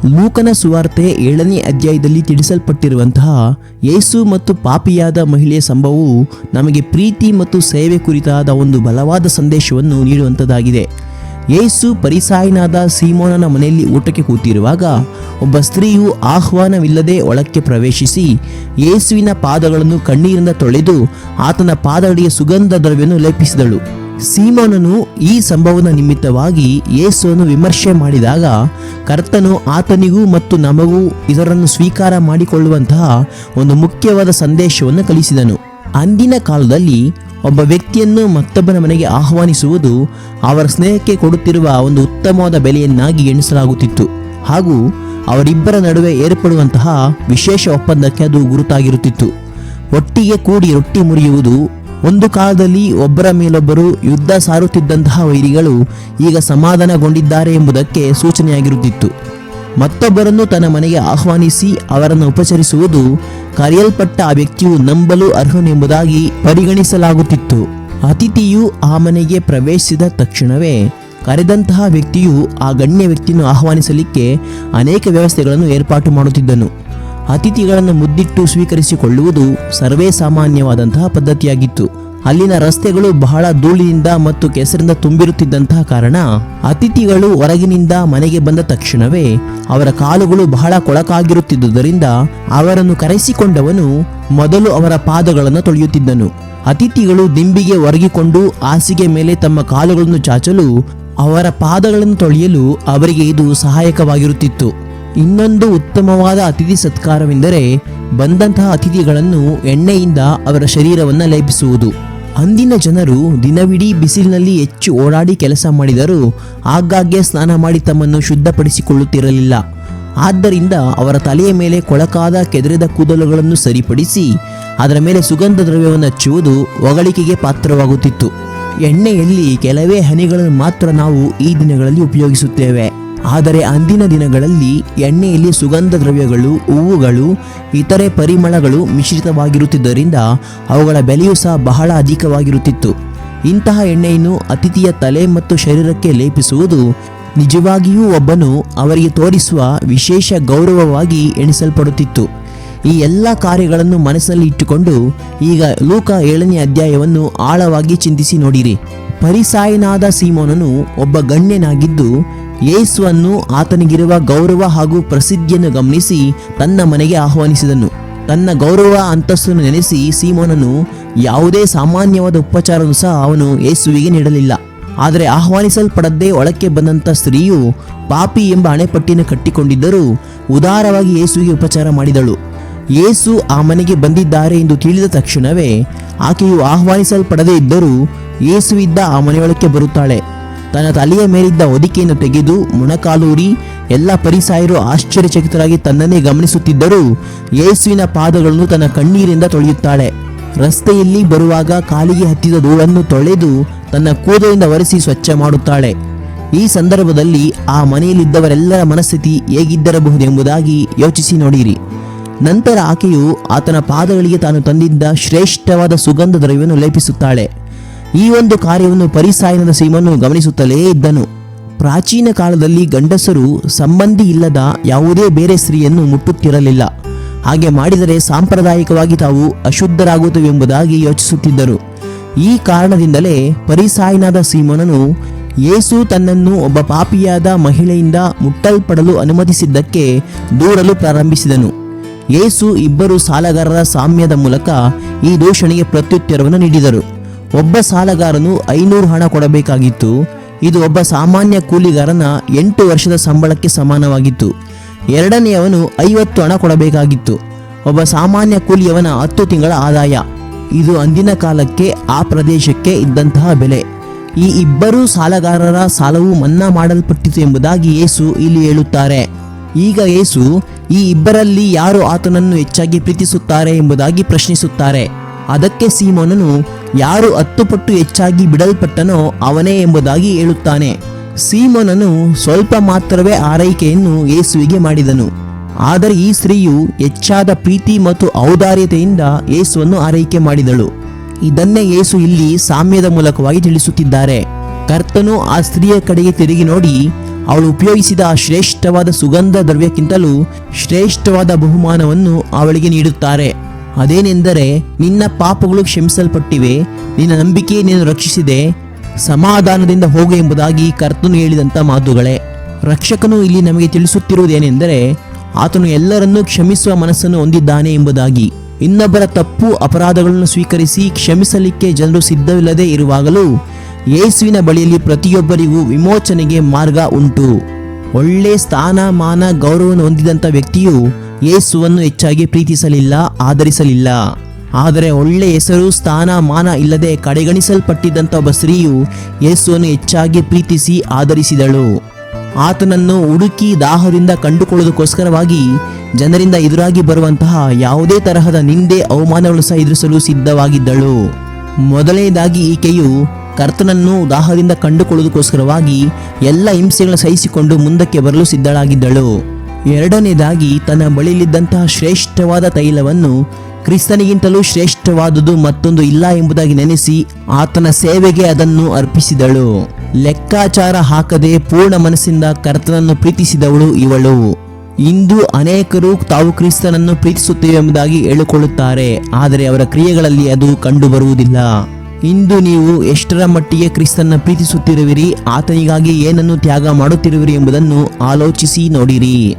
ಲೂಕನ ಸುವಾರ್ತೆ 7ನೇ ಅಧ್ಯಾಯದಲ್ಲಿ ತಿಳಿಸಲ್ಪಟ್ಟಿರುವಂತಹ ಯೇಸು ಮತ್ತು ಪಾಪಿಯಾದ ಮಹಿಳೆಯ ಸಂಭವವು ನಮಗೆ ಪ್ರೀತಿ ಮತ್ತು ಸೇವೆ ಕುರಿತಾದ ಒಂದು ಬಲವಾದ ಸಂದೇಶವನ್ನು ನೀಡುವಂಥದ್ದಾಗಿದೆ. ಯೇಸು ಫರಿಸಾಯನಾದ ಸೀಮೋನನ ಮನೆಯಲ್ಲಿ ಊಟಕ್ಕೆ ಕೂತಿರುವಾಗ ಒಬ್ಬ ಸ್ತ್ರೀಯು ಆಹ್ವಾನವಿಲ್ಲದೆ ಒಳಕ್ಕೆ ಪ್ರವೇಶಿಸಿ ಯೇಸುವಿನ ಪಾದಗಳನ್ನು ಕಣ್ಣೀರಿಂದ ತೊಳೆದು ಆತನ ಪಾದಗಳಿಗೆ ಸುಗಂಧ ದ್ರವ್ಯವನ್ನು ಲೇಪಿಸಿದಳು. ಸೀಮೋನನು ಈ ಸಂಭವದ ನಿಮಿತ್ತವಾಗಿ ಯೇಸುವನ್ನು ವಿಮರ್ಶೆ ಮಾಡಿದಾಗ ಕರ್ತನು ಆತನಿಗೂ ಮತ್ತು ನಮಗೂ ಇದರನ್ನು ಸ್ವೀಕಾರ ಮಾಡಿಕೊಳ್ಳುವಂತಹ ಒಂದು ಮುಖ್ಯವಾದ ಸಂದೇಶವನ್ನು ಕಲಿಸಿದನು. ಅಂದಿನ ಕಾಲದಲ್ಲಿ ಒಬ್ಬ ವ್ಯಕ್ತಿಯನ್ನು ಮತ್ತೊಬ್ಬನ ಮನೆಗೆ ಆಹ್ವಾನಿಸುವುದು ಅವರ ಸ್ನೇಹಕ್ಕೆ ಕೊಡುತ್ತಿರುವ ಒಂದು ಉತ್ತಮವಾದ ಬೆಲೆಯನ್ನಾಗಿ ಎಣಿಸಲಾಗುತ್ತಿತ್ತು ಹಾಗೂ ಅವರಿಬ್ಬರ ನಡುವೆ ಏರ್ಪಡುವಂತಹ ವಿಶೇಷ ಒಪ್ಪಂದಕ್ಕೆ ಅದು ಗುರುತಾಗಿರುತ್ತಿತ್ತು. ಒಟ್ಟಿಗೆ ಕೂಡಿ ರೊಟ್ಟಿ ಮುರಿಯುವುದು, ಒಂದು ಕಾಲದಲ್ಲಿ ಒಬ್ಬರ ಮೇಲೊಬ್ಬರು ಯುದ್ಧ ಸಾರುತ್ತಿದ್ದಂತಹ ವೈರಿಗಳು ಈಗ ಸಮಾಧಾನಗೊಂಡಿದ್ದಾರೆ ಎಂಬುದಕ್ಕೆ ಸೂಚನೆಯಾಗಿರುತ್ತಿತ್ತು. ಮತ್ತೊಬ್ಬರನ್ನು ತನ್ನ ಮನೆಗೆ ಆಹ್ವಾನಿಸಿ ಅವರನ್ನು ಉಪಚರಿಸುವುದು ಕರೆಯಲ್ಪಟ್ಟ ಆ ವ್ಯಕ್ತಿಯು ನಂಬಲು ಅರ್ಹನೆಂಬುದಾಗಿ ಪರಿಗಣಿಸಲಾಗುತ್ತಿತ್ತು. ಅತಿಥಿಯು ಆ ಮನೆಗೆ ಪ್ರವೇಶಿಸಿದ ತಕ್ಷಣವೇ ಕರೆದಂತಹ ವ್ಯಕ್ತಿಯು ಆ ಗಣ್ಯ ವ್ಯಕ್ತಿಯನ್ನು ಆಹ್ವಾನಿಸಲಿಕ್ಕೆ ಅನೇಕ ವ್ಯವಸ್ಥೆಗಳನ್ನು ಏರ್ಪಾಟು ಮಾಡುತ್ತಿದ್ದನು. ಅತಿಥಿಗಳನ್ನು ಮುದ್ದಿಟ್ಟು ಸ್ವೀಕರಿಸಿಕೊಳ್ಳುವುದು ಸರ್ವೇ ಸಾಮಾನ್ಯವಾದಂತಹ ಪದ್ಧತಿಯಾಗಿತ್ತು. ಅಲ್ಲಿನ ರಸ್ತೆಗಳು ಬಹಳ ಧೂಳಿನಿಂದ ಮತ್ತು ಕೆಸರಿಂದ ತುಂಬಿರುತ್ತಿದ್ದಂತಹ ಕಾರಣ ಅತಿಥಿಗಳು ಹೊರಗಿನಿಂದ ಮನೆಗೆ ಬಂದ ತಕ್ಷಣವೇ ಅವರ ಕಾಲುಗಳು ಬಹಳ ಕೊಳಕಾಗಿರುತ್ತಿದ್ದುದರಿಂದ ಅವರನ್ನು ಕರೆಸಿಕೊಂಡವನು ಮೊದಲು ಅವರ ಪಾದಗಳನ್ನು ತೊಳೆಯುತ್ತಿದ್ದನು. ಅತಿಥಿಗಳು ದಿಂಬಿಗೆ ಒರಗಿಕೊಂಡು ಹಾಸಿಗೆ ಮೇಲೆ ತಮ್ಮ ಕಾಲುಗಳನ್ನು ಚಾಚಲು ಅವರ ಪಾದಗಳನ್ನು ತೊಳೆಯಲು ಅವರಿಗೆ ಇದು ಸಹಾಯಕವಾಗಿರುತ್ತಿತ್ತು. ಇನ್ನೊಂದು ಉತ್ತಮವಾದ ಅತಿಥಿ ಸತ್ಕಾರವೆಂದರೆ ಬಂದಂತಹ ಅತಿಥಿಗಳನ್ನು ಎಣ್ಣೆಯಿಂದ ಅವರ ಶರೀರವನ್ನು ಲೇಪಿಸುವುದು. ಅಂದಿನ ಜನರು ದಿನವಿಡೀ ಬಿಸಿಲಿನಲ್ಲಿ ಹೆಚ್ಚು ಓಡಾಡಿ ಕೆಲಸ ಮಾಡಿದರೂ ಆಗಾಗ್ಗೆ ಸ್ನಾನ ಮಾಡಿ ತಮ್ಮನ್ನು ಶುದ್ಧಪಡಿಸಿಕೊಳ್ಳುತ್ತಿರಲಿಲ್ಲ. ಆದ್ದರಿಂದ ಅವರ ತಲೆಯ ಮೇಲೆ ಕೊಳಕಾದ ಕೆದರಿದ ಕೂದಲುಗಳನ್ನು ಸರಿಪಡಿಸಿ ಅದರ ಮೇಲೆ ಸುಗಂಧ ದ್ರವ್ಯವನ್ನು ಹಚ್ಚುವುದು ಹೊಗಳಿಕೆಗೆ ಪಾತ್ರವಾಗುತ್ತಿತ್ತು. ಎಣ್ಣೆಯಲ್ಲಿ ಕೆಲವೇ ಹನಿಗಳನ್ನು ಮಾತ್ರ ನಾವು ಈ ದಿನಗಳಲ್ಲಿ ಉಪಯೋಗಿಸುತ್ತೇವೆ. ಆದರೆ ಅಂದಿನ ದಿನಗಳಲ್ಲಿ ಎಣ್ಣೆಯಲ್ಲಿ ಸುಗಂಧ ದ್ರವ್ಯಗಳು, ಹೂವುಗಳು, ಇತರೆ ಪರಿಮಳಗಳು ಮಿಶ್ರಿತವಾಗಿರುತ್ತಿದ್ದರಿಂದ ಅವುಗಳ ಬೆಲೆಯೂ ಸಹ ಬಹಳ ಅಧಿಕವಾಗಿರುತ್ತಿತ್ತು. ಇಂತಹ ಎಣ್ಣೆಯನ್ನು ಅತಿಥಿಯ ತಲೆ ಮತ್ತು ಶರೀರಕ್ಕೆ ಲೇಪಿಸುವುದು ನಿಜವಾಗಿಯೂ ಒಬ್ಬನು ಅವರಿಗೆ ತೋರಿಸುವ ವಿಶೇಷ ಗೌರವವಾಗಿ ಎಣಿಸಲ್ಪಡುತ್ತಿತ್ತು. ಈ ಎಲ್ಲ ಕಾರ್ಯಗಳನ್ನು ಮನಸ್ಸಿನಲ್ಲಿ ಇಟ್ಟುಕೊಂಡು ಈಗ ಲೂಕ 7ನೇ ಅಧ್ಯಾಯವನ್ನು ಆಳವಾಗಿ ಚಿಂತಿಸಿ ನೋಡಿರಿ. ಫರಿಸಾಯನಾದ ಸೀಮೋನನು ಒಬ್ಬ ಗಣ್ಯನಾಗಿದ್ದು ಯೇಸುವನ್ನು ಆತನಿಗಿರುವ ಗೌರವ ಹಾಗೂ ಪ್ರಸಿದ್ಧಿಯನ್ನು ಗಮನಿಸಿ ತನ್ನ ಮನೆಗೆ ಆಹ್ವಾನಿಸಿದನು. ತನ್ನ ಗೌರವ ಅಂತಸ್ತನ್ನು ನೆನೆಸಿ ಸೀಮೋನನು ಯಾವುದೇ ಸಾಮಾನ್ಯವಾದ ಉಪಚಾರವನ್ನು ಸಹ ಅವನು ಯೇಸುವಿಗೆ ನೀಡಲಿಲ್ಲ. ಆದರೆ ಆಹ್ವಾನಿಸಲ್ಪಡದ್ದೇ ಒಳಕ್ಕೆ ಬಂದಂಥ ಸ್ತ್ರೀಯು ಪಾಪಿ ಎಂಬ ಹಣೆಪಟ್ಟಿಯನ್ನು ಕಟ್ಟಿಕೊಂಡಿದ್ದರೂ ಉದಾರವಾಗಿ ಯೇಸುವಿಗೆ ಉಪಚಾರ ಮಾಡಿದಳು. ಯೇಸು ಆ ಮನೆಗೆ ಬಂದಿದ್ದಾರೆ ಎಂದು ತಿಳಿದ ತಕ್ಷಣವೇ ಆಕೆಯು ಆಹ್ವಾನಿಸಲ್ಪಡದೇ ಇದ್ದರೂ ಯೇಸುವಿದ್ದ ಆ ಮನೆಯೊಳಕ್ಕೆ ಬರುತ್ತಾಳೆ. ತನ್ನ ತಲೆಯ ಮೇಲಿದ್ದ ಹೊದಿಕೆಯನ್ನು ತೆಗೆದು ಮೊಣಕಾಲೂರಿ ಎಲ್ಲ ಫರಿಸಾಯರು ಆಶ್ಚರ್ಯಚಕಿತರಾಗಿ ತನ್ನನ್ನೇ ಗಮನಿಸುತ್ತಿದ್ದರೂ ಯೇಸುವಿನ ಪಾದಗಳನ್ನು ತನ್ನ ಕಣ್ಣೀರಿಂದ ತೊಳೆಯುತ್ತಾಳೆ. ರಸ್ತೆಯಲ್ಲಿ ಬರುವಾಗ ಕಾಲಿಗೆ ಹತ್ತಿದ ಧೂಳನ್ನು ತೊಳೆದು ತನ್ನ ಕೂದಲಿಂದ ಒರೆಸಿ ಸ್ವಚ್ಛ ಮಾಡುತ್ತಾಳೆ. ಈ ಸಂದರ್ಭದಲ್ಲಿ ಆ ಮನೆಯಲ್ಲಿದ್ದವರೆಲ್ಲರ ಮನಸ್ಥಿತಿ ಹೇಗಿದ್ದರಬಹುದೆಂಬುದಾಗಿ ಯೋಚಿಸಿ ನೋಡಿರಿ. ನಂತರ ಆಕೆಯು ಆತನ ಪಾದಗಳಿಗೆ ತಾನು ತಂದಿದ್ದ ಶ್ರೇಷ್ಠವಾದ ಸುಗಂಧ ದ್ರವ್ಯವನ್ನು ಲೇಪಿಸುತ್ತಾಳೆ. ಈ ಒಂದು ಕಾರ್ಯವನ್ನು ಫರಿಸಾಯನಾದ ಸೀಮೋನನು ಗಮನಿಸುತ್ತಲೇ ಇದ್ದನು. ಪ್ರಾಚೀನ ಕಾಲದಲ್ಲಿ ಗಂಡಸರು ಸಂಬಂಧಿ ಇಲ್ಲದ ಯಾವುದೇ ಬೇರೆ ಸ್ತ್ರೀಯನ್ನು ಮುಟ್ಟುತ್ತಿರಲಿಲ್ಲ. ಹಾಗೆ ಮಾಡಿದರೆ ಸಾಂಪ್ರದಾಯಿಕವಾಗಿ ತಾವು ಅಶುದ್ಧರಾಗುತ್ತವೆಂಬುದಾಗಿ ಯೋಚಿಸುತ್ತಿದ್ದರು. ಈ ಕಾರಣದಿಂದಲೇ ಫರಿಸಾಯನಾದ ಸೀಮೋನನು ಯೇಸು ತನ್ನನ್ನು ಒಬ್ಬ ಪಾಪಿಯಾದ ಮಹಿಳೆಯಿಂದ ಮುಟ್ಟಲ್ಪಡಲು ಅನುಮತಿಸಿದ್ದಕ್ಕೆ ದೂರಲು ಪ್ರಾರಂಭಿಸಿದನು. ಯೇಸು ಇಬ್ಬರು ಸಾಲಗಾರರ ಸಾಮ್ಯದ ಮೂಲಕ ಈ ದೂಷಣೆಗೆ ಪ್ರತ್ಯುತ್ತರವನ್ನು ನೀಡಿದರು. ಒಬ್ಬ ಸಾಲಗಾರನು 500 ಹಣ ಕೊಡಬೇಕಾಗಿತ್ತು. ಇದು ಒಬ್ಬ ಸಾಮಾನ್ಯ ಕೂಲಿಗಾರನ 8 ವರ್ಷದ ಸಂಬಳಕ್ಕೆ ಸಮಾನವಾಗಿತ್ತು. ಎರಡನೆಯವನು 50 ಹಣ ಕೊಡಬೇಕಾಗಿತ್ತು. ಒಬ್ಬ ಸಾಮಾನ್ಯ ಕೂಲಿಯವನ 10 ತಿಂಗಳ ಆದಾಯ. ಇದು ಅಂದಿನ ಕಾಲಕ್ಕೆ ಆ ಪ್ರದೇಶಕ್ಕೆ ಇದ್ದಂತಹ ಬೆಲೆ. ಈ ಇಬ್ಬರು ಸಾಲಗಾರರ ಸಾಲವು ಮನ್ನಾ ಮಾಡಲ್ಪಟ್ಟಿತು ಎಂಬುದಾಗಿ ಯೇಸು ಇಲ್ಲಿ ಹೇಳುತ್ತಾರೆ. ಈಗ ಯೇಸು ಈ ಇಬ್ಬರಲ್ಲಿ ಯಾರು ಆತನನ್ನು ಹೆಚ್ಚಾಗಿ ಪ್ರೀತಿಸುತ್ತಾರೆ ಎಂಬುದಾಗಿ ಪ್ರಶ್ನಿಸುತ್ತಾರೆ. ಅದಕ್ಕೆ ಸೀಮೋನನು ಯಾರು 10 ಪಟ್ಟು ಹೆಚ್ಚಾಗಿ ಬಿಡಲ್ಪಟ್ಟನೋ ಅವನೇ ಎಂಬುದಾಗಿ ಹೇಳುತ್ತಾನೆ. ಸೀಮೋನನು ಸ್ವಲ್ಪ ಮಾತ್ರವೇ ಆರೈಕೆಯನ್ನು ಯೇಸುವಿಗೆ ಮಾಡಿದನು. ಆದರೆ ಈ ಸ್ತ್ರೀಯು ಹೆಚ್ಚಾದ ಪ್ರೀತಿ ಮತ್ತು ಔದಾರ್ಯತೆಯಿಂದ ಯೇಸುವನ್ನು ಆರೈಕೆ ಮಾಡಿದಳು. ಇದನ್ನೇ ಯೇಸು ಇಲ್ಲಿ ಸಾಮ್ಯದ ಮೂಲಕವಾಗಿ ತಿಳಿಸುತ್ತಿದ್ದಾರೆ. ಕರ್ತನು ಆ ಸ್ತ್ರೀಯ ಕಡೆಗೆ ತಿರುಗಿ ನೋಡಿ ಅವಳು ಉಪಯೋಗಿಸಿದ ಆ ಶ್ರೇಷ್ಠವಾದ ಸುಗಂಧ ದ್ರವ್ಯಕ್ಕಿಂತಲೂ ಶ್ರೇಷ್ಠವಾದ ಬಹುಮಾನವನ್ನು ಅವಳಿಗೆ ನೀಡುತ್ತಾರೆ. ಅದೇನೆಂದರೆ, ನಿನ್ನ ಪಾಪಗಳು ಕ್ಷಮಿಸಲ್ಪಟ್ಟಿವೆ, ನಿನ್ನ ನಂಬಿಕೆ ನೀನು ರಕ್ಷಿಸಿದೆ, ಸಮಾಧಾನದಿಂದ ಹೋಗು ಎಂಬುದಾಗಿ ಕರ್ತನು ಹೇಳಿದಂಥ ಮಾತುಗಳೇ. ರಕ್ಷಕನು ಇಲ್ಲಿ ನಮಗೆ ತಿಳಿಸುತ್ತಿರುವುದೇನೆಂದರೆ, ಆತನು ಎಲ್ಲರನ್ನೂ ಕ್ಷಮಿಸುವ ಮನಸ್ಸನ್ನು ಹೊಂದಿದ್ದಾನೆ ಎಂಬುದಾಗಿ. ಇನ್ನೊಬ್ಬರ ತಪ್ಪು ಅಪರಾಧಗಳನ್ನು ಸ್ವೀಕರಿಸಿ ಕ್ಷಮಿಸಲಿಕ್ಕೆ ಜನರು ಸಿದ್ಧವಿಲ್ಲದೆ ಇರುವಾಗಲೂ ಯೇಸುವಿನ ಬಳಿಯಲ್ಲಿ ಪ್ರತಿಯೊಬ್ಬರಿಗೂ ವಿಮೋಚನೆಗೆ ಮಾರ್ಗ ಉಂಟು. ಒಳ್ಳೆ ಸ್ಥಾನಮಾನ ಗೌರವವನ್ನು ಹೊಂದಿದಂಥ ವ್ಯಕ್ತಿಯು ಯೇಸುವನ್ನು ಹೆಚ್ಚಾಗಿ ಪ್ರೀತಿಸಲಿಲ್ಲ, ಆದರಿಸಲಿಲ್ಲ. ಆದರೆ ಒಳ್ಳೆ ಹೆಸರು ಸ್ಥಾನಮಾನ ಇಲ್ಲದೆ ಕಡೆಗಣಿಸಲ್ಪಟ್ಟಿದ್ದಂಥ ಒಬ್ಬ ಸ್ತ್ರೀಯು ಯೇಸುವನ್ನು ಹೆಚ್ಚಾಗಿ ಪ್ರೀತಿಸಿ ಆದರಿಸಿದಳು. ಆತನನ್ನು ಹುಡುಕಿ ದಾಹದಿಂದ ಕಂಡುಕೊಳ್ಳೋದಕ್ಕೋಸ್ಕರವಾಗಿ ಜನರಿಂದ ಎದುರಾಗಿ ಬರುವಂತಹ ಯಾವುದೇ ತರಹದ ನಿಂದೆ ಅವಮಾನಗಳು ಸಹ ಎದುರಿಸಲು ಸಿದ್ಧವಾಗಿದ್ದಳು. ಮೊದಲನೇದಾಗಿ ಈಕೆಯು ಕರ್ತನನ್ನು ದಾಹದಿಂದ ಕಂಡುಕೊಳ್ಳೋದಕ್ಕೋಸ್ಕರವಾಗಿ ಎಲ್ಲ ಹಿಂಸೆಗಳನ್ನು ಸಹಿಸಿಕೊಂಡು ಮುಂದಕ್ಕೆ ಬರಲು ಸಿದ್ಧಳಾಗಿದ್ದಳು. ಎರಡನೇದಾಗಿ ತನ್ನ ಬಳಿಯಲ್ಲಿದ್ದಂತಹ ಶ್ರೇಷ್ಠವಾದ ತೈಲವನ್ನು ಕ್ರಿಸ್ತನಿಗಿಂತಲೂ ಶ್ರೇಷ್ಠವಾದುದು ಮತ್ತೊಂದು ಇಲ್ಲ ಎಂಬುದಾಗಿ ನೆನೆಸಿ ಆತನ ಸೇವೆಗೆ ಅದನ್ನು ಅರ್ಪಿಸಿದಳು. ಲೆಕ್ಕಾಚಾರ ಹಾಕದೆ ಪೂರ್ಣ ಮನಸ್ಸಿಂದ ಕರ್ತನನ್ನು ಪ್ರೀತಿಸಿದವಳು ಇವಳು. ಇಂದು ಅನೇಕರು ತಾವು ಕ್ರಿಸ್ತನನ್ನು ಪ್ರೀತಿಸುತ್ತೇವೆ ಎಂಬುದಾಗಿ ಹೇಳಿಕೊಳ್ಳುತ್ತಾರೆ, ಆದರೆ ಅವರ ಕ್ರಿಯೆಗಳಲ್ಲಿ ಅದು ಕಂಡುಬರುವುದಿಲ್ಲ. ಇಂದು ನೀವು ಎಷ್ಟರ ಮಟ್ಟಿಗೆ ಕ್ರಿಸ್ತನ ಪ್ರೀತಿಸುತ್ತಿರುವಿರಿ, ಆತನಿಗಾಗಿ ಏನನ್ನು ತ್ಯಾಗ ಮಾಡುತ್ತಿರುವಿರಿ ಎಂಬುದನ್ನು ಆಲೋಚಿಸಿ ನೋಡಿರಿ.